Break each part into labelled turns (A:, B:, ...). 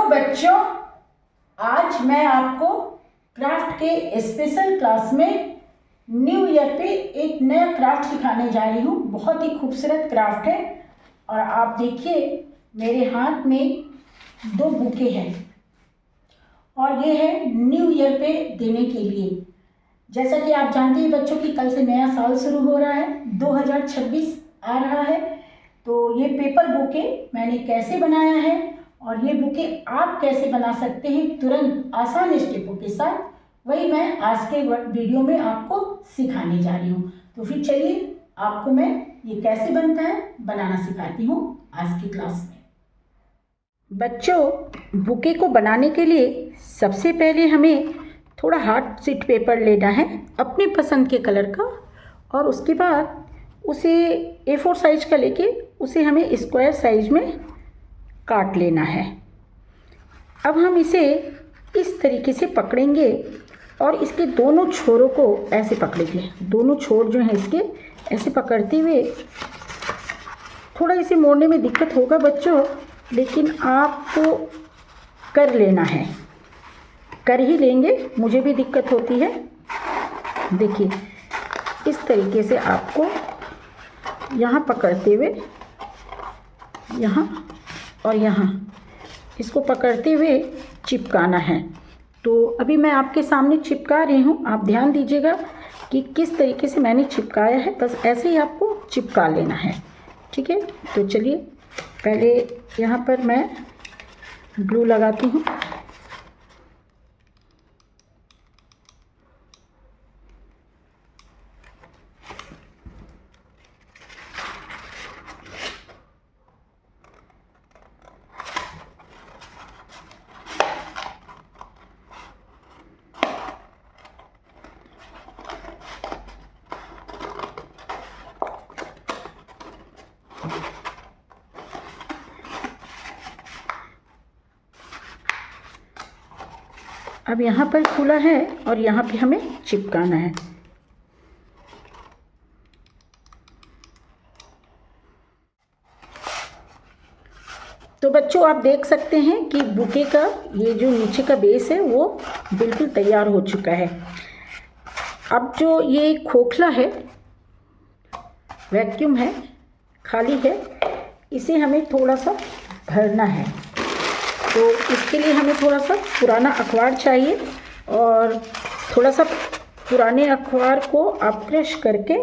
A: Hello बच्चों, आज मैं आपको क्राफ्ट के स्पेशल क्लास में न्यू ईयर पे एक नया क्राफ्ट सिखाने जा रही हूँ। बहुत ही खूबसूरत क्राफ्ट है और आप देखिए मेरे हाथ में 2 बुके हैं और ये है न्यू ईयर पे देने के लिए। जैसा कि आप जानते हैं बच्चों कि कल से नया साल शुरू हो रहा है, 2026 आ रहा है। तो ये पेपर बुके मैंने कैसे बनाया है और ये बुके आप कैसे बना सकते हैं तुरंत आसान स्टेपों के साथ, वही मैं आज के वीडियो में आपको सिखाने जा रही हूँ। तो फिर चलिए आपको मैं ये कैसे बनता है बनाना सिखाती हूँ आज की क्लास में। बच्चों, बुके को बनाने के लिए सबसे पहले हमें थोड़ा हार्ड शीट पेपर लेना है अपनी पसंद के कलर का, और उसके बाद उसे A4 साइज का लेके उसे हमें स्क्वायर साइज में काट लेना है। अब हम इसे इस तरीके से पकड़ेंगे और इसके दोनों छोरों को ऐसे पकड़ेंगे। दोनों छोर जो हैं इसके ऐसे पकड़ते हुए, थोड़ा इसे मोड़ने में दिक्कत होगा बच्चों, लेकिन आपको कर लेना है, कर ही लेंगे। मुझे भी दिक्कत होती है। देखिए इस तरीके से आपको यहाँ पकड़ते हुए, यहाँ और यहाँ इसको पकड़ते हुए चिपकाना है। तो अभी मैं आपके सामने चिपका रही हूँ, आप ध्यान दीजिएगा कि किस तरीके से मैंने चिपकाया है। बस ऐसे ही आपको चिपका लेना है, ठीक है। तो चलिए पहले यहाँ पर मैं ग्लू लगाती हूँ। अब यहाँ पर खुला है और यहाँ पे हमें चिपकाना है। तो बच्चों आप देख सकते हैं कि बुके का ये जो नीचे का बेस है वो बिल्कुल तैयार हो चुका है। अब जो ये खोखला है, वैक्यूम है, खाली है, इसे हमें थोड़ा सा भरना है। तो इसके लिए हमें थोड़ा सा पुराना अखबार चाहिए और थोड़ा सा पुराने अखबार को आप क्रश करके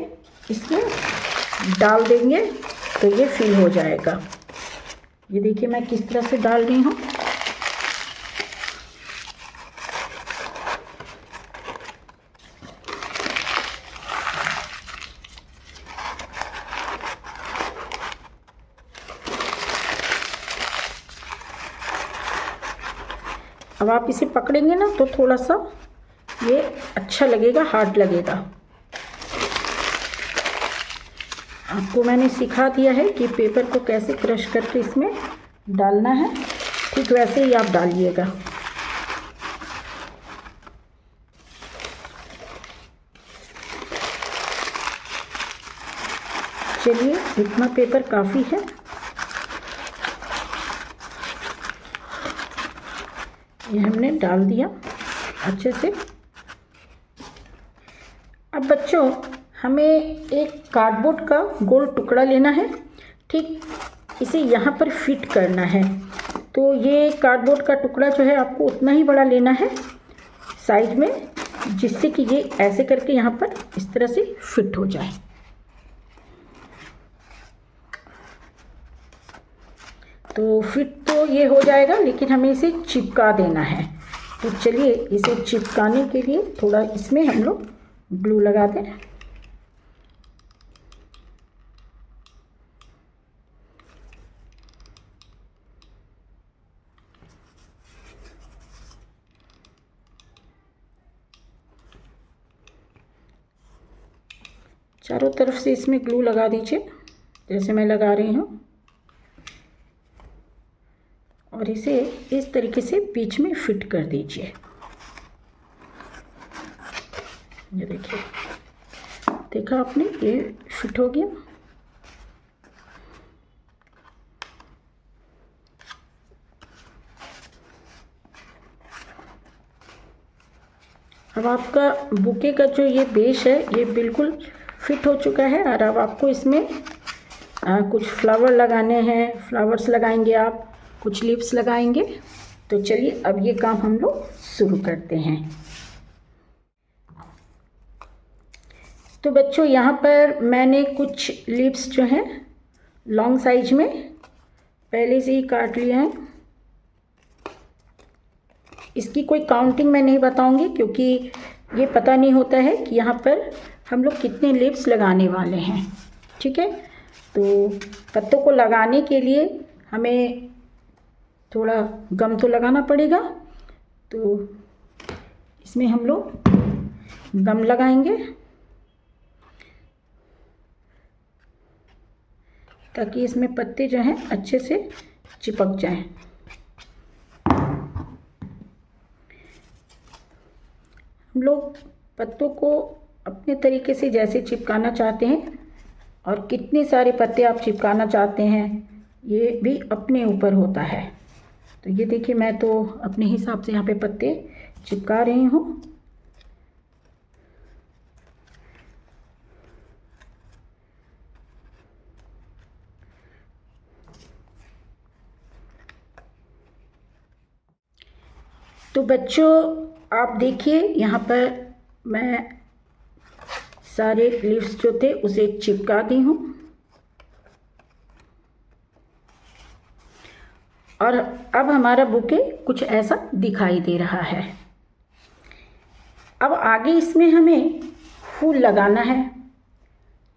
A: इसमें डाल देंगे तो ये फिल हो जाएगा। ये देखिए मैं किस तरह से डाल रही हूँ। अब आप इसे पकड़ेंगे ना तो थोड़ा सा ये अच्छा लगेगा, हार्ड लगेगा। आपको मैंने सिखा दिया है कि पेपर को कैसे क्रश करके इसमें डालना है, ठीक वैसे ही आप डालिएगा। चलिए इतना पेपर काफ़ी है। ये हमने डाल दिया अच्छे से। अब बच्चों हमें एक कार्डबोर्ड का गोल टुकड़ा लेना है, ठीक इसे यहाँ पर फिट करना है। तो ये कार्डबोर्ड का टुकड़ा जो है आपको उतना ही बड़ा लेना है साइज में, जिससे कि ये ऐसे करके यहाँ पर इस तरह से फिट हो जाए। तो फिट तो ये हो जाएगा, लेकिन हमें इसे चिपका देना है। तो चलिए इसे चिपकाने के लिए थोड़ा इसमें हम लोग ग्लू लगा दें। चारों तरफ से इसमें ग्लू लगा दीजिए जैसे मैं लगा रही हूँ, और इसे इस तरीके से बीच में फिट कर दीजिए। ये देखिए, देखा आपने, ये फिट हो गया। अब आपका बुके का जो ये बेस है ये बिल्कुल फिट हो चुका है और अब आपको इसमें कुछ फ्लावर लगाने हैं, फ्लावर्स लगाएंगे आप, कुछ लीव्स लगाएंगे। तो चलिए अब ये काम हम लोग शुरू करते हैं। तो बच्चों यहाँ पर मैंने कुछ लीव्स जो हैं लॉन्ग साइज में पहले से ही काट लिए हैं। इसकी कोई काउंटिंग मैं नहीं बताऊंगी क्योंकि ये पता नहीं होता है कि यहाँ पर हम लोग कितने लीव्स लगाने वाले हैं। ठीक है, तो पत्तों को लगाने के लिए हमें थोड़ा गम तो लगाना पड़ेगा, तो इसमें हम लोग गम लगाएंगे ताकि इसमें पत्ते जो हैं अच्छे से चिपक जाएं। हम लोग पत्तों को अपने तरीके से जैसे चिपकाना चाहते हैं और कितने सारे पत्ते आप चिपकाना चाहते हैं ये भी अपने ऊपर होता है। तो ये देखिए मैं तो अपने हिसाब से यहाँ पे पत्ते चिपका रही हूँ। तो बच्चों आप देखिए यहाँ पर मैं सारे लीव्स जो थे उसे चिपका दी हूँ और अब हमारा बुके कुछ ऐसा दिखाई दे रहा है। अब आगे इसमें हमें फूल लगाना है,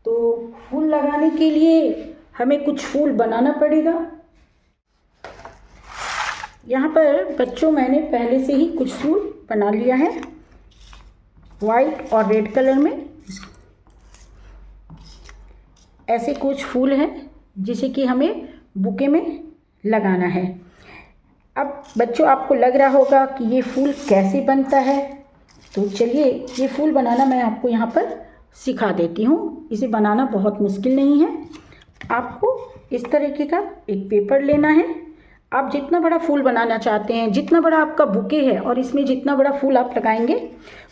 A: तो फूल लगाने के लिए हमें कुछ फूल बनाना पड़ेगा। यहाँ पर बच्चों मैंने पहले से ही कुछ फूल बना लिया है वाइट और रेड कलर में। ऐसे कुछ फूल हैं जिसे कि हमें बुके में लगाना है। अब बच्चों आपको लग रहा होगा कि ये फूल कैसे बनता है, तो चलिए ये फूल बनाना मैं आपको यहाँ पर सिखा देती हूँ। इसे बनाना बहुत मुश्किल नहीं है। आपको इस तरीके का एक पेपर लेना है। आप जितना बड़ा फूल बनाना चाहते हैं, जितना बड़ा आपका बुके है और इसमें जितना बड़ा फूल आप लगाएंगे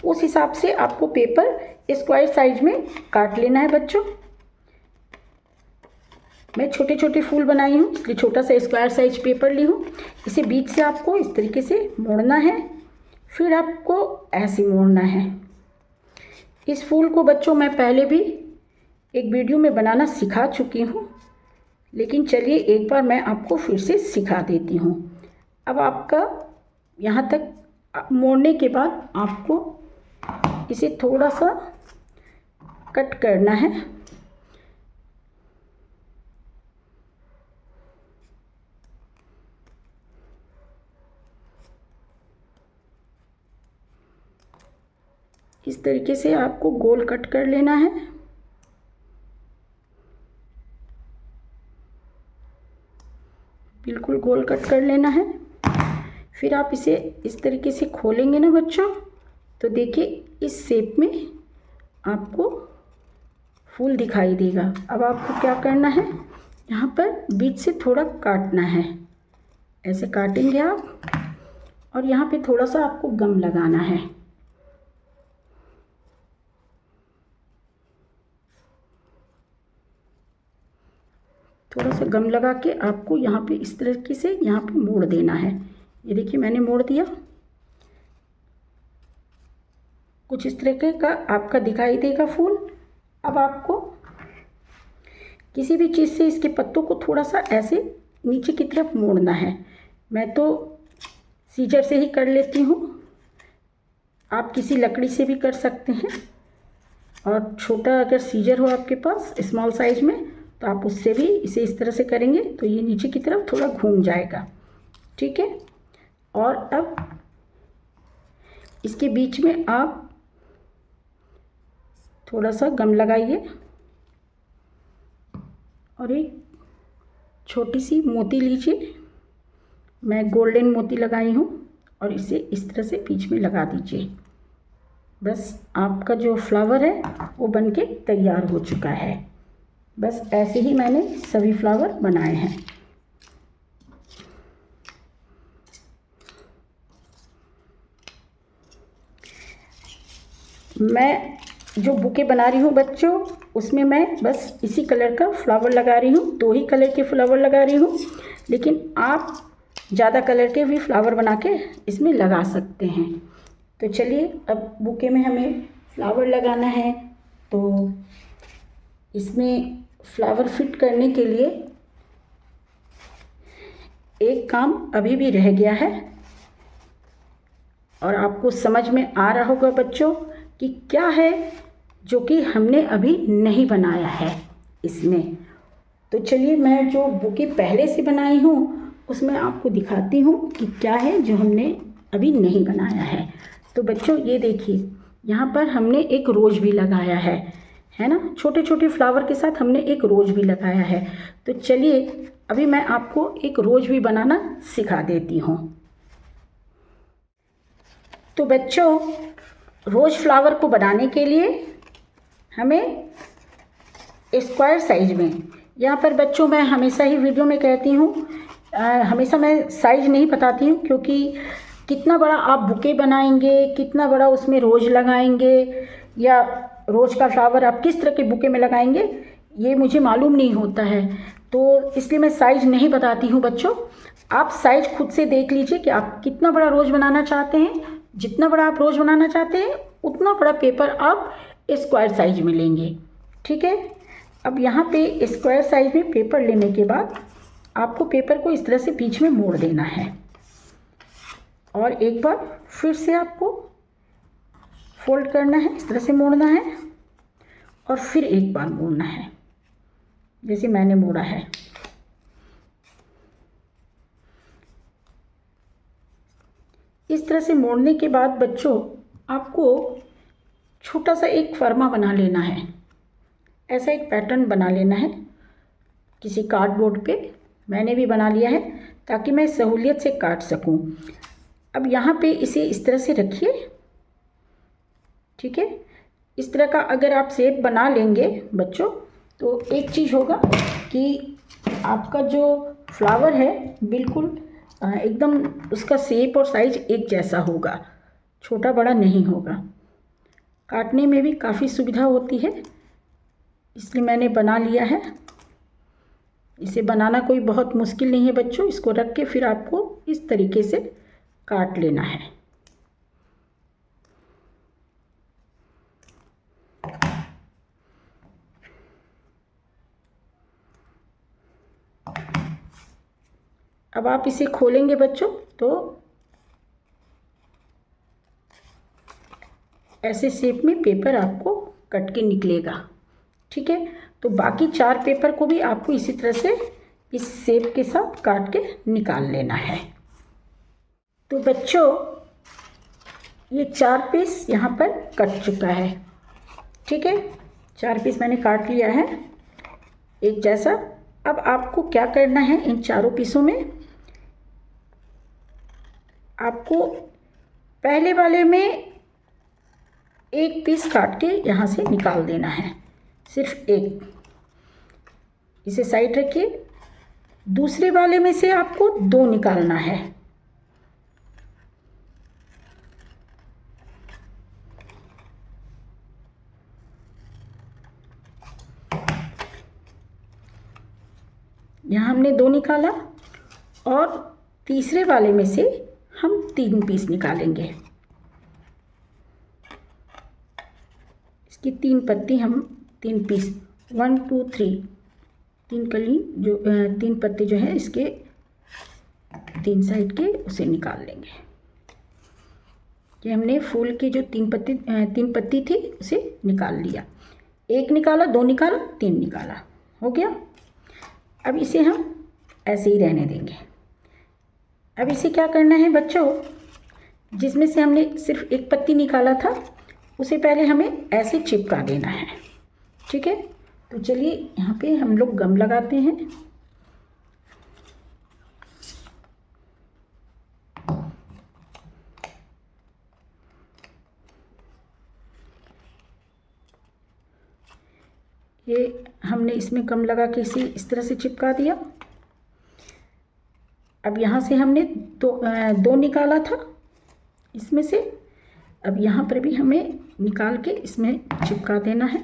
A: उस हिसाब से आपको पेपर स्क्वायर साइज में काट लेना है। बच्चों मैं छोटे छोटे फूल बनाई हूँ इसलिए छोटा सा स्क्वायर साइज पेपर ली हूँ। इसे बीच से आपको इस तरीके से मोड़ना है, फिर आपको ऐसे मोड़ना है। इस फूल को बच्चों मैं पहले भी एक वीडियो में बनाना सिखा चुकी हूँ, लेकिन चलिए एक बार मैं आपको फिर से सिखा देती हूँ। अब आपका यहाँ तक मोड़ने के बाद आपको इसे थोड़ा सा कट करना है। इस तरीके से आपको गोल कट कर लेना है। बिल्कुल गोल कट कर लेना है। फिर आप इसे इस तरीके से खोलेंगे ना बच्चों, तो देखिए इस शेप में आपको फूल दिखाई देगा। अब आपको क्या करना है, यहाँ पर बीच से थोड़ा काटना है। ऐसे काटेंगे आप और यहाँ पे थोड़ा सा आपको गम लगाना है। थोड़ा सा गम लगा के आपको यहाँ पे इस तरीके से यहाँ पे मोड़ देना है। ये देखिए मैंने मोड़ दिया। कुछ इस तरीके का आपका दिखाई देगा फूल। अब आपको किसी भी चीज़ से इसके पत्तों को थोड़ा सा ऐसे नीचे की तरफ मोड़ना है। मैं तो सीजर से ही कर लेती हूँ, आप किसी लकड़ी से भी कर सकते हैं। और छोटा अगर सीजर हो आपके पास स्मॉल साइज में तो आप उससे भी इसे इस तरह से करेंगे तो ये नीचे की तरफ थोड़ा घूम जाएगा। ठीक है, और अब इसके बीच में आप थोड़ा सा गम लगाइए और एक छोटी सी मोती लीजिए। मैं गोल्डन मोती लगाई हूँ और इसे इस तरह से बीच में लगा दीजिए। बस आपका जो फ्लावर है वो बनके तैयार हो चुका है। बस ऐसे ही मैंने सभी फ्लावर बनाए हैं। मैं जो बुके बना रही हूँ बच्चों, उसमें मैं बस इसी कलर का फ्लावर लगा रही हूँ, 2 ही कलर के फ्लावर लगा रही हूँ, लेकिन आप ज़्यादा कलर के भी फ्लावर बना के इसमें लगा सकते हैं। तो चलिए, अब बुके में हमें फ्लावर लगाना है, तो इसमें फ्लावर फिट करने के लिए एक काम अभी भी रह गया है, और आपको समझ में आ रहा होगा बच्चों कि क्या है जो कि हमने अभी नहीं बनाया है इसमें। तो चलिए, मैं जो बुके पहले से बनाई हूँ उसमें आपको दिखाती हूँ कि क्या है जो हमने अभी नहीं बनाया है। तो बच्चों ये देखिए, यहाँ पर हमने एक रोज़ भी लगाया है ना, छोटे छोटे फ्लावर के साथ हमने एक रोज़ भी लगाया है। तो चलिए, अभी मैं आपको एक रोज़ भी बनाना सिखा देती हूँ। तो बच्चों, रोज़ फ्लावर को बनाने के लिए हमें स्क्वायर साइज में, यहाँ पर बच्चों मैं हमेशा ही वीडियो में कहती हूँ, हमेशा मैं साइज नहीं बताती हूँ, क्योंकि कितना बड़ा आप बुके बनाएंगे, कितना बड़ा उसमें रोज़ लगाएंगे, या रोज़ का फ्लावर आप किस तरह के बुके में लगाएंगे, ये मुझे मालूम नहीं होता है। तो इसलिए मैं साइज़ नहीं बताती हूँ बच्चों। आप साइज़ खुद से देख लीजिए कि आप कितना बड़ा रोज़ बनाना चाहते हैं। जितना बड़ा आप रोज़ बनाना चाहते हैं उतना बड़ा पेपर आप स्क्वायर साइज में लेंगे, ठीक है। अब यहाँ पे स्क्वायर साइज में पेपर लेने के बाद आपको पेपर को इस तरह से बीच में मोड़ देना है, और एक बार फिर से आपको फोल्ड करना है, इस तरह से मोड़ना है, और फिर एक बार मोड़ना है जैसे मैंने मोड़ा है। इस तरह से मोड़ने के बाद बच्चों आपको छोटा सा एक फर्मा बना लेना है, ऐसा एक पैटर्न बना लेना है किसी कार्डबोर्ड पे। मैंने भी बना लिया है ताकि मैं सहूलियत से काट सकूं। अब यहाँ पे इसे इस तरह से रखिए, ठीक है। इस तरह का अगर आप शेप बना लेंगे बच्चों, तो एक चीज़ होगा कि आपका जो फ्लावर है बिल्कुल एकदम उसका शेप और साइज एक जैसा होगा, छोटा बड़ा नहीं होगा। काटने में भी काफ़ी सुविधा होती है, इसलिए मैंने बना लिया है। इसे बनाना कोई बहुत मुश्किल नहीं है बच्चों। इसको रख के फिर आपको इस तरीके से काट लेना है। अब आप इसे खोलेंगे बच्चों तो ऐसे शेप में पेपर आपको कट के निकलेगा, ठीक है। तो बाकी 4 पेपर को भी आपको इसी तरह से इस शेप के साथ काट के निकाल लेना है। तो बच्चों ये 4 पीस यहाँ पर कट चुका है, ठीक है। 4 पीस मैंने काट लिया है एक जैसा। अब आपको क्या करना है, इन चारों पीसों में आपको पहले वाले में एक पीस काट के यहाँ से निकाल देना है, सिर्फ एक। इसे साइड रखिए। दूसरे वाले में से आपको 2 निकालना है। यहाँ हमने 2 निकाला, और तीसरे वाले में से हम 3 पीस निकालेंगे। इसकी 3 पत्ती हम 3 पीस 1 2 3 3 कली जो 3 पत्ते जो है इसके 3 साइड के उसे निकाल लेंगे। ये हमने फूल की जो 3 पत्ती थी उसे निकाल लिया। 1 निकाला, 2 निकाला, 3 निकाला, हो गया। अब इसे हम ऐसे ही रहने देंगे। अब इसे क्या करना है बच्चों, जिसमें से हमने सिर्फ 1 पत्ती निकाला था उसे पहले हमें ऐसे चिपका देना है, ठीक है। तो चलिए यहाँ पे हम लोग गम लगाते हैं। ये हमने इसमें गम लगा के इसे इस तरह से चिपका दिया। अब यहाँ से हमने 2 निकाला था, इसमें से अब यहाँ पर भी हमें निकाल के इसमें चिपका देना है।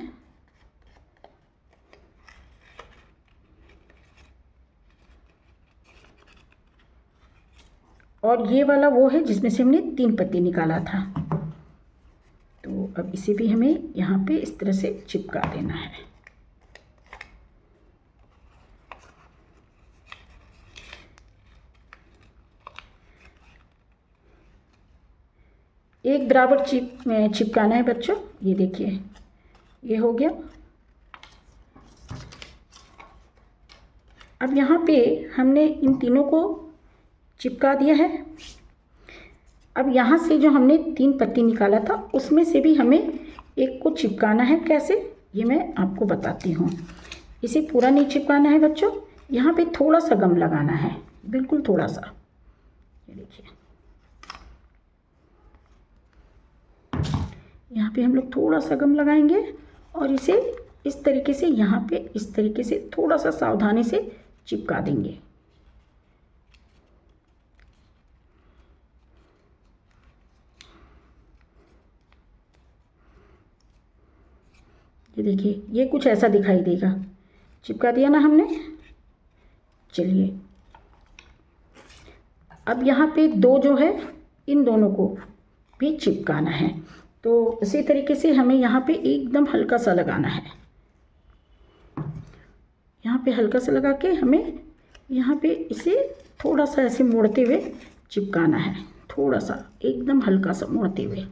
A: और ये वाला वो है जिसमें से हमने 3 पत्ती निकाला था। तो अब इसे भी हमें यहाँ पे इस तरह से चिपका देना है। एक बराबर चिपकाना है बच्चों। ये देखिए, ये हो गया। अब यहाँ पे हमने इन तीनों को चिपका दिया है। अब यहाँ से जो हमने 3 पत्ती निकाला था उसमें से भी हमें एक को चिपकाना है। कैसे, ये मैं आपको बताती हूँ। इसे पूरा नहीं चिपकाना है बच्चों, यहाँ पे थोड़ा सा गम लगाना है, बिल्कुल थोड़ा सा। ये देखिए, यहाँ पे हम लोग थोड़ा सा गम लगाएंगे और इसे इस तरीके से यहाँ पे इस तरीके से थोड़ा सा सावधानी से चिपका देंगे। ये देखिए, ये कुछ ऐसा दिखाई देगा। चिपका दिया ना हमने। चलिए, अब यहाँ पे 2 जो है, इन दोनों को भी चिपकाना है। तो इसी तरीके से हमें यहाँ पे एकदम हल्का सा लगाना है। यहाँ पे हल्का सा लगा के हमें यहाँ पे इसे थोड़ा सा ऐसे मोड़ते हुए चिपकाना है। थोड़ा सा एकदम हल्का सा मोड़ते हुए।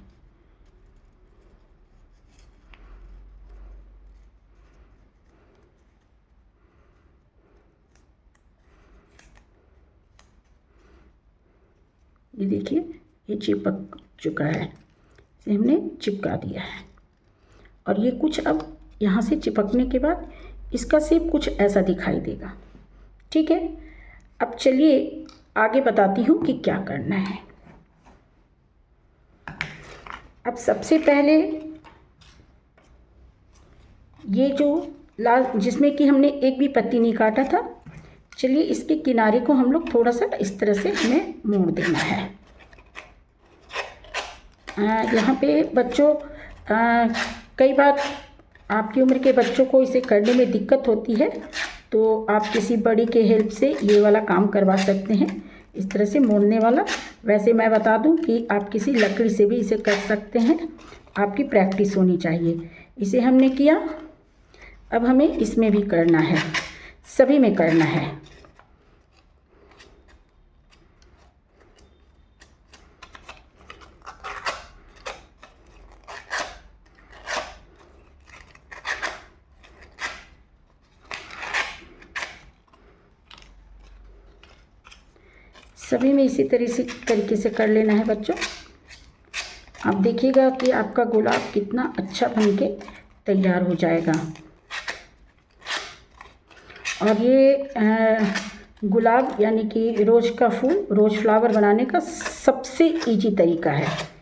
A: ये देखिए, ये चिपक चुका है। इसे हमने चिपका दिया है। और ये कुछ अब यहाँ से चिपकने के बाद इसका शेप कुछ ऐसा दिखाई देगा। ठीक है, अब चलिए आगे बताती हूँ कि क्या करना है। अब सबसे पहले ये जो लाल जिसमें कि हमने एक भी पत्ती नहीं काटा था, चलिए इसके किनारे को हम लोग थोड़ा सा इस तरह से हमें मोड़ देना है। यहाँ पे बच्चों कई बार आपकी उम्र के बच्चों को इसे करने में दिक्कत होती है, तो आप किसी बड़ी के हेल्प से ये वाला काम करवा सकते हैं, इस तरह से मोड़ने वाला। वैसे मैं बता दूं कि आप किसी लकड़ी से भी इसे कर सकते हैं, आपकी प्रैक्टिस होनी चाहिए। इसे हमने किया, अब हमें इसमें भी करना है, सभी में करना है। सभी में इसी तरीके से कर लेना है बच्चों। आप देखिएगा कि आपका गुलाब कितना अच्छा बन के तैयार हो जाएगा। और ये गुलाब यानी कि रोज़ का फूल, रोज़ फ्लावर बनाने का सबसे इजी तरीका है।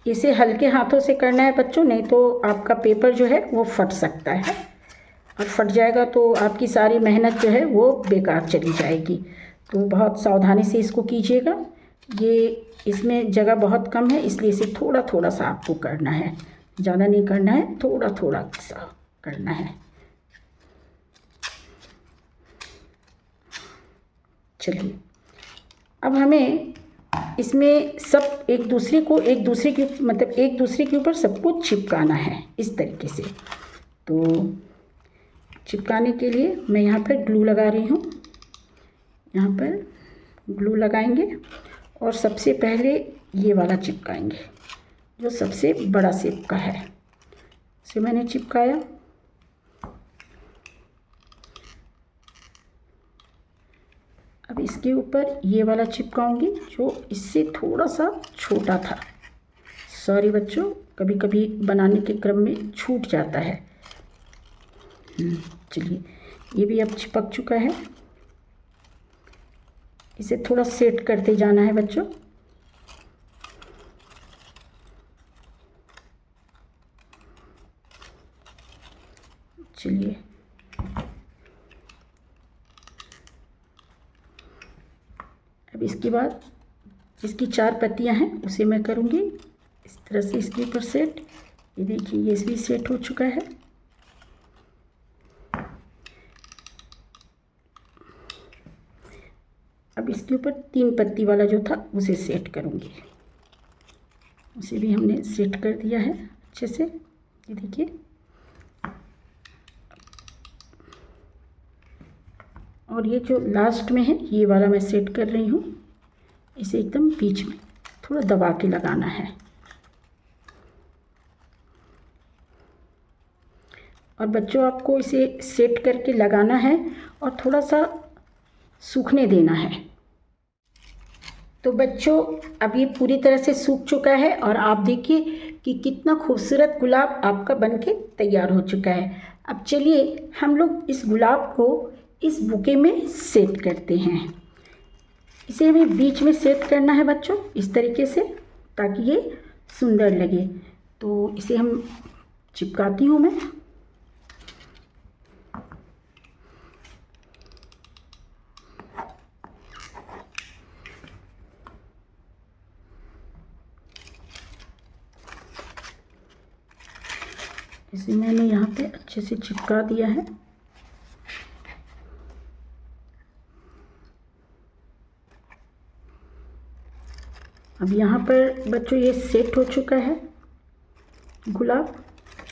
A: इसे हल्के हाथों से करना है बच्चों, नहीं तो आपका पेपर जो है वो फट सकता है, और फट जाएगा तो आपकी सारी मेहनत जो है वो बेकार चली जाएगी। तो बहुत सावधानी से इसको कीजिएगा। ये इसमें जगह बहुत कम है, इसलिए इसे थोड़ा थोड़ा सा आपको करना है, ज़्यादा नहीं करना है, थोड़ा थोड़ा सा करना है। चलिए, अब हमें इसमें सब एक दूसरे के ऊपर सब कुछ चिपकाना है इस तरीके से। तो चिपकाने के लिए मैं यहाँ पर ग्लू लगा रही हूँ। यहाँ पर ग्लू लगाएंगे और सबसे पहले ये वाला चिपकाएंगे जो सबसे बड़ा शेप का है। इसे मैंने चिपकाया। अब इसके ऊपर ये वाला चिपकाऊंगी जो इससे थोड़ा सा छोटा था। सॉरी बच्चों, कभी कभी बनाने के क्रम में छूट जाता है। चलिए, ये भी अब चिपक चुका है। इसे थोड़ा सेट करते जाना है बच्चों। चलिए, इसके बाद जिसकी 4 पत्तियां हैं उसे मैं करूँगी इस तरह से इसके ऊपर सेट। ये देखिए ये भी सेट हो चुका है। अब इसके ऊपर 3 पत्ती वाला जो था उसे सेट करूँगी। उसे भी हमने सेट कर दिया है अच्छे से। ये देखिए और ये जो लास्ट में है ये वाला मैं सेट कर रही हूँ। इसे एकदम बीच में थोड़ा दबा के लगाना है और बच्चों आपको इसे सेट करके लगाना है और थोड़ा सा सूखने देना है। तो बच्चों अब ये पूरी तरह से सूख चुका है और आप देखिए कि कितना खूबसूरत गुलाब आपका बनके तैयार हो चुका है। अब चलिए हम लोग इस गुलाब को इस बुके में सेट करते हैं। इसे हमें बीच में सेट करना है बच्चों इस तरीके से, ताकि ये सुंदर लगे। तो इसे हम चिपकाती हूँ मैं। इसे मैंने यहाँ पे अच्छे से चिपका दिया है। अब यहाँ पर बच्चों ये सेट हो चुका है गुलाब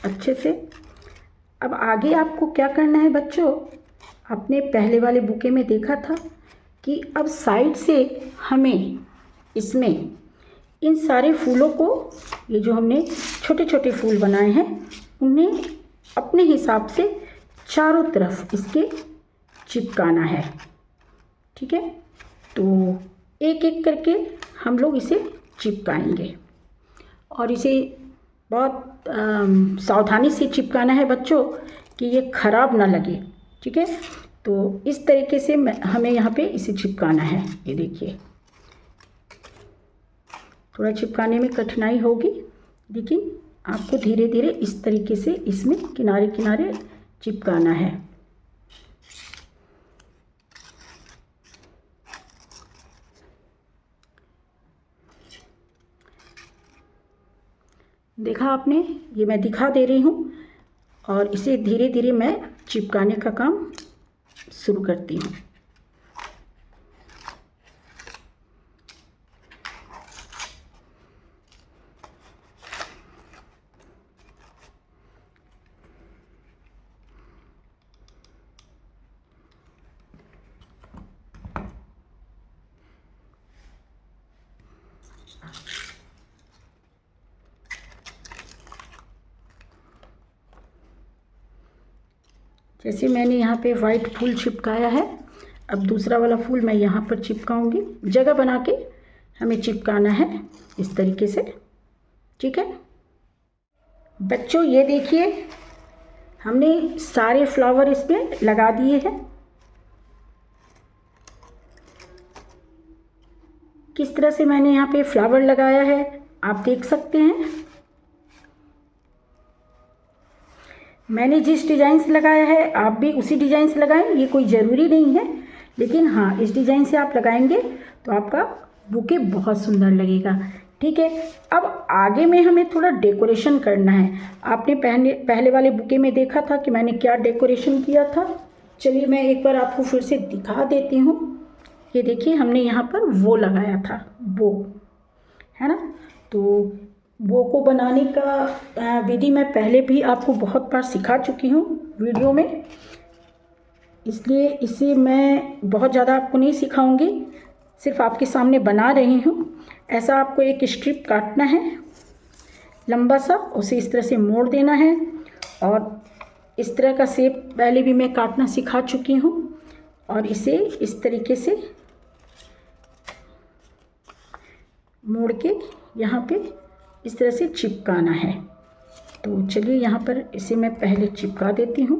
A: अच्छे से। अब आगे आपको क्या करना है बच्चों, आपने पहले वाले बुके में देखा था कि अब साइड से हमें इसमें इन सारे फूलों को, ये जो हमने छोटे छोटे फूल बनाए हैं उन्हें अपने हिसाब से चारों तरफ इसके चिपकाना है। ठीक है, तो एक एक करके हम लोग इसे चिपकाएंगे और इसे बहुत सावधानी से चिपकाना है बच्चों कि ये ख़राब ना लगे। ठीक है, तो इस तरीके से हमें यहाँ पे इसे चिपकाना है। ये देखिए थोड़ा चिपकाने में कठिनाई होगी, लेकिन आपको धीरे धीरे इस तरीके से इसमें किनारे किनारे चिपकाना है। देखा आपने, ये मैं दिखा दे रही हूँ और इसे धीरे धीरे मैं चिपकाने का काम शुरू करती हूँ। जैसे मैंने यहाँ पे वाइट फूल चिपकाया है, अब दूसरा वाला फूल मैं यहाँ पर चिपकाऊंगी। जगह बना के हमें चिपकाना है इस तरीके से। ठीक है बच्चों, ये देखिए हमने सारे फ्लावर इसमें लगा दिए हैं। किस तरह से मैंने यहाँ पे फ्लावर लगाया है आप देख सकते हैं। मैंने जिस डिज़ाइन से लगाया है आप भी उसी डिज़ाइन से लगाएं, ये कोई ज़रूरी नहीं है, लेकिन हाँ इस डिज़ाइन से आप लगाएंगे तो आपका बुके बहुत सुंदर लगेगा। ठीक है, अब आगे में हमें थोड़ा डेकोरेशन करना है। आपने पहले वाले बुके में देखा था कि मैंने क्या डेकोरेशन किया था। चलिए मैं एक बार आपको फिर से दिखा देती हूँ। ये देखिए हमने यहाँ पर वो लगाया था, बो है ना। तो बो को बनाने का विधि मैं पहले भी आपको बहुत बार सिखा चुकी हूँ वीडियो में, इसलिए इसे मैं बहुत ज़्यादा आपको नहीं सिखाऊंगी, सिर्फ आपके सामने बना रही हूँ। ऐसा आपको एक स्ट्रिप काटना है लंबा सा, उसे इस तरह से मोड़ देना है और इस तरह का शेप पहले भी मैं काटना सिखा चुकी हूँ और इसे इस तरीके से मोड़ के यहाँ पे इस तरह से चिपकाना है। तो चलिए यहाँ पर इसे मैं पहले चिपका देती हूँ।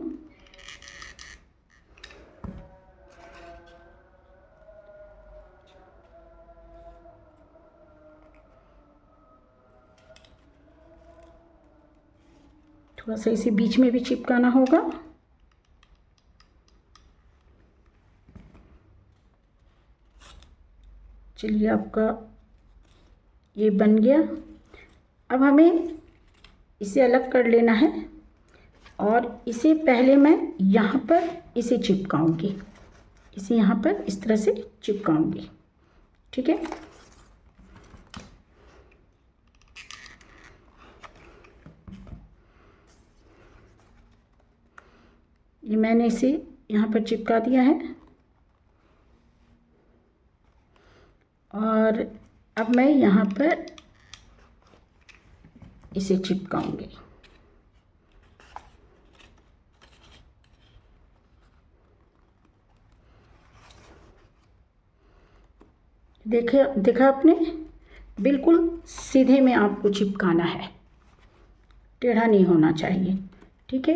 A: थोड़ा सा इसे बीच में भी चिपकाना होगा। चलिए आपका ये बन गया। अब हमें इसे अलग कर लेना है और इसे पहले मैं यहाँ पर इसे चिपकाऊंगी, इसे यहाँ पर इस तरह से चिपकाऊंगी। ठीक है, ये मैंने इसे यहाँ पर चिपका दिया है और अब मैं यहाँ पर इसे चिपकाऊंगी। देखा आपने, बिल्कुल सीधे में आपको चिपकाना है, टेढ़ा नहीं होना चाहिए। ठीक है,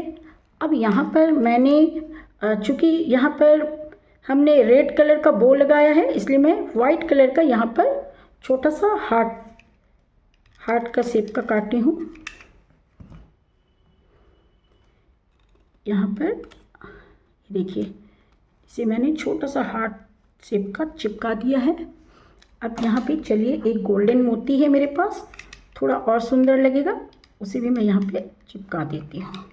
A: अब यहाँ पर मैंने चूँकि यहाँ पर हमने रेड कलर का बो लगाया है, इसलिए मैं वाइट कलर का यहाँ पर छोटा सा हार्ट का शेप का काटी हूँ। यहाँ पर देखिए, इसे मैंने छोटा सा हार्ट शेप का चिपका दिया है। अब यहाँ पे चलिए, एक गोल्डन मोती है मेरे पास, थोड़ा और सुंदर लगेगा, उसे भी मैं यहाँ पे चिपका देती हूँ।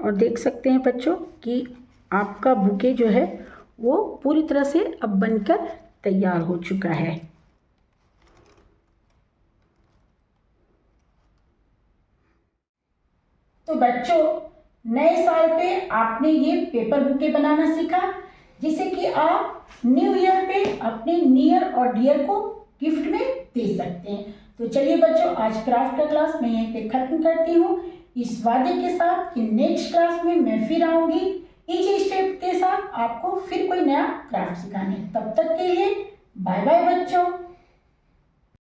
A: और देख सकते हैं बच्चों कि आपका बुके जो है वो पूरी तरह से अब बनकर तैयार हो चुका है। तो बच्चों, नए साल पे आपने ये पेपर बुके बनाना सीखा, जिसे कि आप न्यू ईयर पे अपने नियर और डियर को गिफ्ट में दे सकते हैं। तो चलिए बच्चों, आज क्राफ्ट का क्लास मैं यहीं पे खत्म करती हूँ, इस वादे के साथ कि नेक्स्ट क्लास में मैं फिर आऊँगी इजी स्टेप के साथ आपको फिर कोई नया क्राफ्ट सिखाने। तब तक के लिए बाय बाय बच्चों।